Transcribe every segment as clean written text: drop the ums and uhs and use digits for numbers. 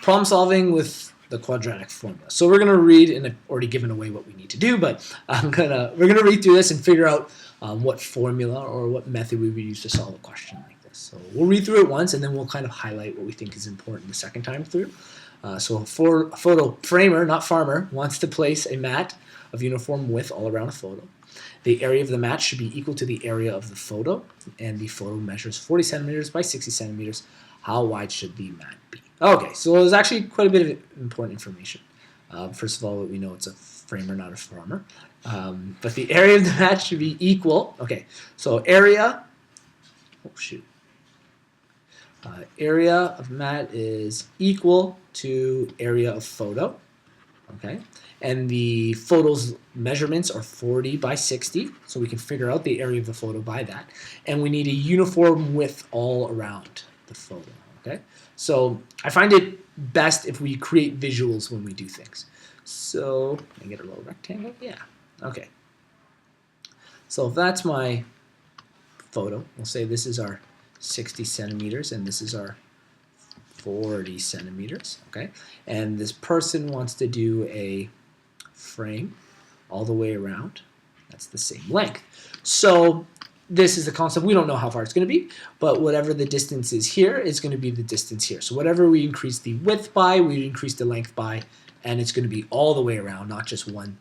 problem solving with the quadratic formula. So we're going to read, and I've already given away what we need to do, but we're going to read through this and figure out what formula or what method we would use to solve a question like this. So we'll read through it once, and then we'll kind of highlight what we think is important the second time through. So a photo framer, not farmer, wants to place a mat of uniform width all around a photo. The area of the mat should be equal to the area of the photo, and the photo measures 40 centimeters by 60 centimeters. How wide should the mat be? Okay, so there's actually quite a bit of important information. First of all, we know it's a framer, not a farmer. But the area of the mat should be equal. Okay, so area, area of mat is equal to area of photo. Okay, and the photo's measurements are 40 by 60, so we can figure out the area of the photo by that. And we need a uniform width all around the photo. Okay, so I find it best if we create visuals when we do things. So can I get a little rectangle? Yeah. Okay. So if that's my photo, we'll say this is our 60 centimeters and this is our 40 centimeters. Okay, and this person wants to do a frame all the way around. That's the same length. So this is the concept. We don't know how far it's going to be, but whatever the distance is here is going to be the distance here. So whatever we increase the width by, we increase the length by, and it's going to be all the way around, not just one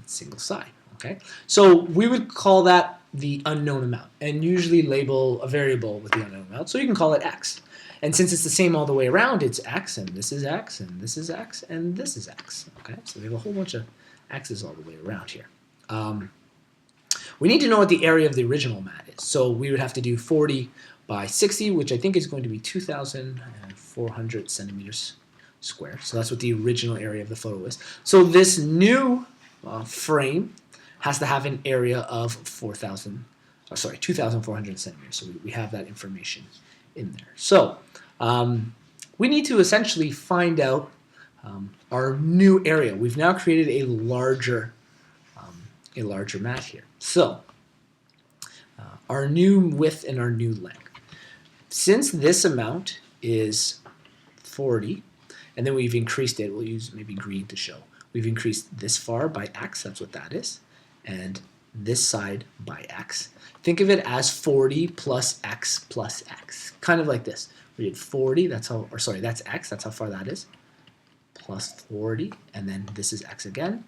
single side. Okay, so we would call that the unknown amount, and usually label a variable with the unknown amount. So you can call it x. And since it's the same all the way around, it's x, and this is x, and this is x, and this is x. Okay, so we have a whole bunch of x's all the way around here. We need to know what the area of the original mat is. So we would have to do 40 by 60, which I think is going to be 2,400 centimeters squared. So that's what the original area of the photo is. So this new frame has to have an area of 2,400 centimeters. So we have that information in there. So we need to essentially find out our new area. We've now created a larger mat here. So our new width and our new length. Since this amount is 40, and then we've increased it, we'll use maybe green to show. We've increased this far by x, that's what that is, and this side by x. Think of it as 40 plus x, kind of like this. We did 40, that's x, that's how far that is, plus 40, and then this is x again,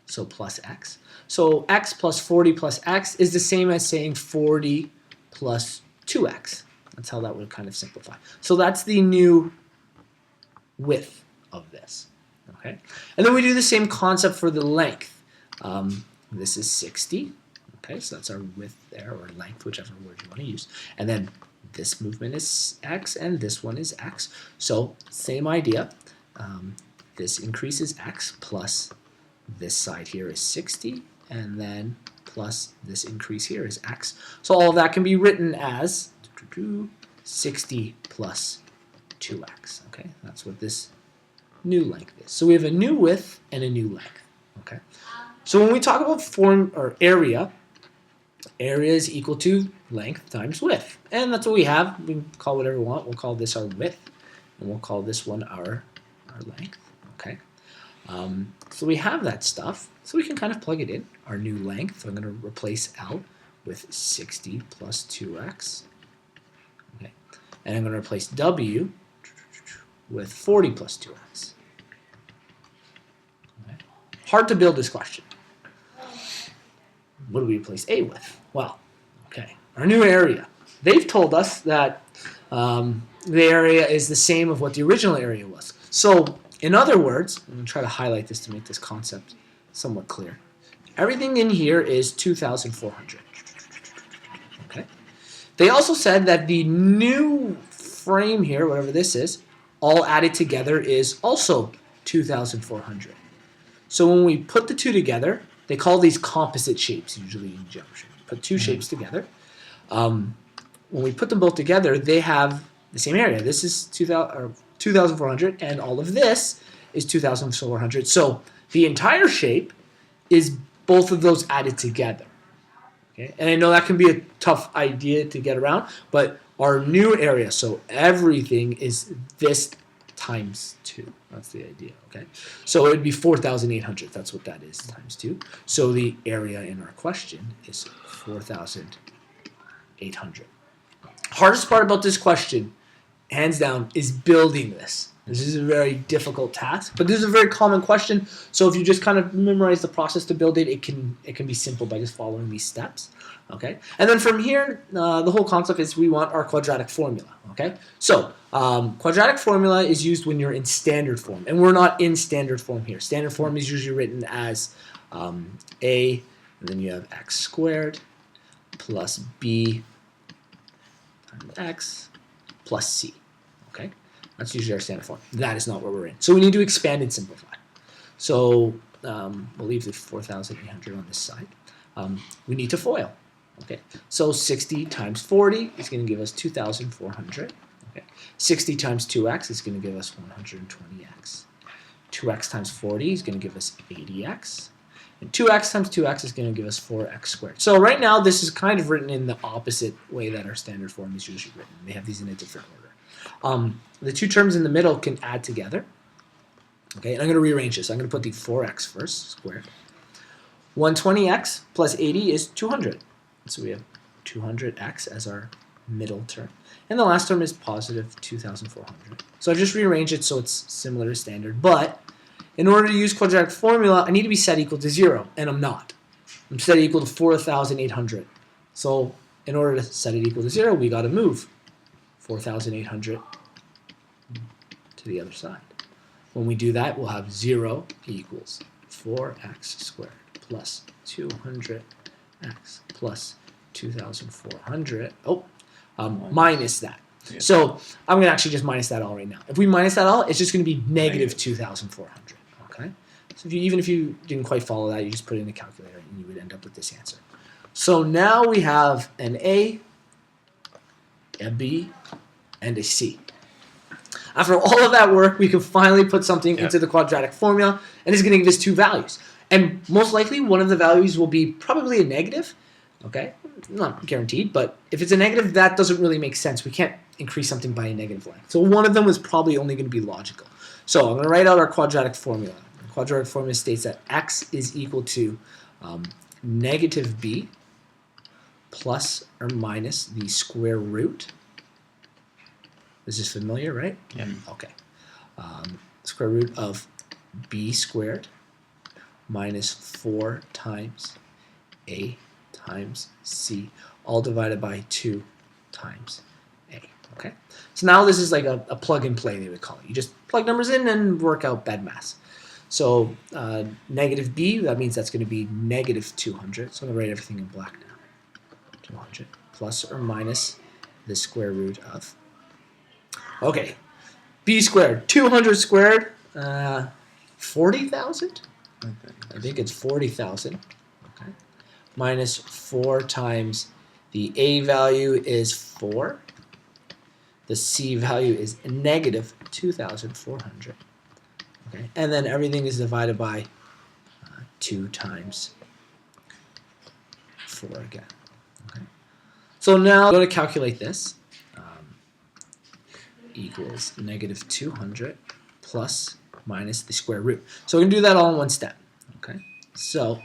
so plus x. So x plus 40 plus x is the same as saying 40 plus 2x. That's how that would kind of simplify. So that's the new width of this. Okay, and then we do the same concept for the length. This is 60. Okay, so that's our width there, or length, whichever word you want to use. And then this movement is x, and this one is x. So same idea. This increases x plus this side here is 60, and then plus this increase here is x. So all of that can be written as 60 plus 2x. Okay, that's what this new length is. So we have a new width and a new length. Okay, so when we talk about form or area is equal to length times width, and that's what we have. We can call whatever we want. We'll call this our width, and we'll call this one our length. Okay, so we have that stuff, so we can kind of plug it in. Our new length, I'm going to replace L with 60 plus 2x. Okay, and I'm going to replace W with 40 plus 2x. Okay. Hard to build this question. What do we replace A with? Well, okay, our new area. They've told us that the area is the same of what the original area was. So, in other words, I'm going to try to highlight this to make this concept somewhat clear. Everything in here is 2,400. Okay. They also said that the new frame here, whatever this is, all added together is also 2,400. So when we put the two together, they call these composite shapes, usually in geometry. Put two shapes together. When we put them both together, they have the same area. This is 2,400, and all of this is 2,400. So the entire shape is both of those added together. Okay? And I know that can be a tough idea to get around, but our new area, so everything is this times 2. That's the idea, okay? So it would be 4,800. That's what that is, times 2. So the area in our question is 4,800. Hardest part about this question, hands down, is building this. This is a very difficult task, but this is a very common question. So if you just kind of memorize the process to build it, it can be simple by just following these steps. Okay, and then from here, the whole concept is we want our quadratic formula. Okay, so quadratic formula is used when you're in standard form, and we're not in standard form here. Standard form is usually written as a, and then you have x squared plus b times x plus c. Okay, that's usually our standard form. That is not what we're in. So we need to expand and simplify. So we'll leave the 4,800 on this side. We need to FOIL. Okay, so 60 times 40 is going to give us 2,400. Okay, 60 times 2x is going to give us 120x. 2x times 40 is going to give us 80x. And 2x times 2x is going to give us 4x squared. So right now, this is kind of written in the opposite way that our standard form is usually written. They have these in a different order. The two terms in the middle can add together. Okay, and I'm going to rearrange this. I'm going to put the 4x first, squared. 120x plus 80 is 200. So we have 200x as our middle term. And the last term is positive 2,400. So I've just rearranged it so it's similar to standard. But in order to use quadratic formula, I need to be set equal to 0, and I'm not. I'm set equal to 4,800. So in order to set it equal to 0, we got to move 4,800 to the other side. When we do that, we'll have 0 equals 4x squared plus 200x plus 2,400. Minus that. Yeah. So I'm going to actually just minus that all right now. If we minus that all, it's just going to be negative 2,400. Okay. So even if you didn't quite follow that, you just put it in the calculator and you would end up with this answer. So now we have an A, a B, and a C. After all of that work, we can finally put something into the quadratic formula, and it's going to give us two values. And most likely, one of the values will be probably a negative. Okay, not guaranteed, but if it's a negative, that doesn't really make sense. We can't increase something by a negative length. So one of them is probably only going to be logical. So I'm going to write out our quadratic formula. The quadratic formula states that x is equal to negative b plus or minus the square root. This is familiar, right? Yeah. Okay. Square root of b squared minus 4 times a times c, all divided by 2 times a. Okay. So now this is like a plug and play, they would call it. You just plug numbers in and work out bed mass. So negative b, that means that's going to be negative 200. So I'm going to write everything in black now. 200 plus or minus the square root of. Okay, b squared, 200 squared, 40,000? I think it's 40,000. Okay, minus 4 times the a value is 4. The c value is negative 2,400. Okay, and then everything is divided by 2 times 4 again. Okay, so now I'm going to calculate this. Equals negative 200 plus minus the square root. So we're going to do that all in one step. Okay, so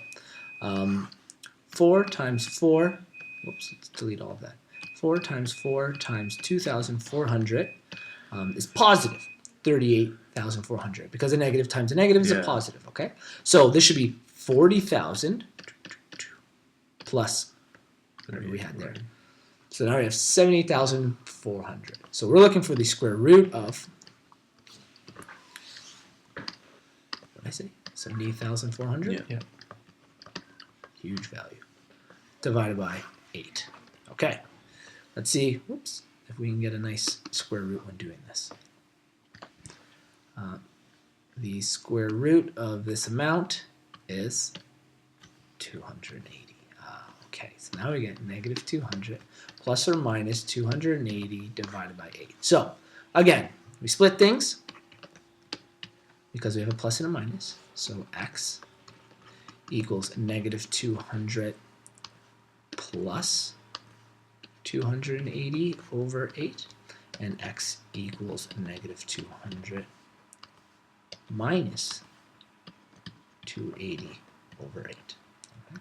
4 times 4, whoops, let's delete all of that. 4 times 4 times 2,400 is positive 38,400 because a negative times a negative is a positive. Okay, so this should be 40,000 plus whatever we had there. So now we have 78,400. So we're looking for the square root of, what did I say? 78,400? Yeah. Huge value. Divided by 8. Okay. Let's see, whoops, if we can get a nice square root when doing this. The square root of this amount is 280. Okay, so now we get negative 200 plus or minus 280 divided by 8. So, again, we split things because we have a plus and a minus. So x equals negative 200 plus 280 over 8. and x equals negative 200 minus 280 over 8. Okay.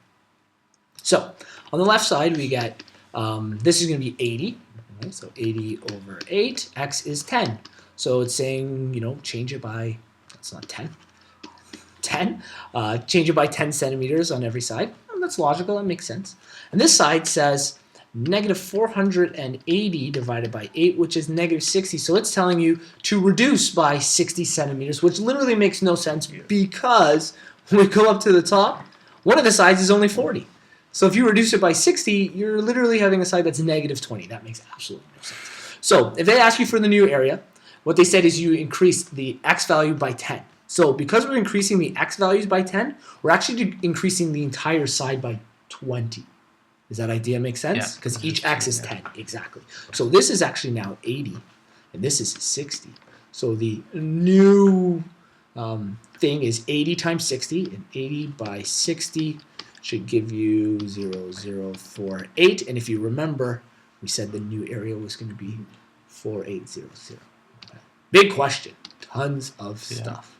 So on the left side, we get, this is going to be 80. Okay, so 80 over 8, x is 10. So it's saying, change it by, that's not 10, 10. Change it by 10 centimeters on every side. That's logical, that makes sense. And this side says negative 480 divided by 8, which is negative 60. So it's telling you to reduce by 60 centimeters, which literally makes no sense because when we go up to the top, one of the sides is only 40. So if you reduce it by 60, you're literally having a side that's negative 20. That makes absolutely no sense. So if they ask you for the new area, what they said is you increase the x value by 10. So because we're increasing the x values by 10, we're actually increasing the entire side by 20. Does that idea make sense? Because each x is 10, exactly. So this is actually now 80, and this is 60. So the new thing is 80 times 60, and 80 by 60 should give you 0.0048. And if you remember, we said the new area was going to be 4800. Okay. Big question. Tons of stuff.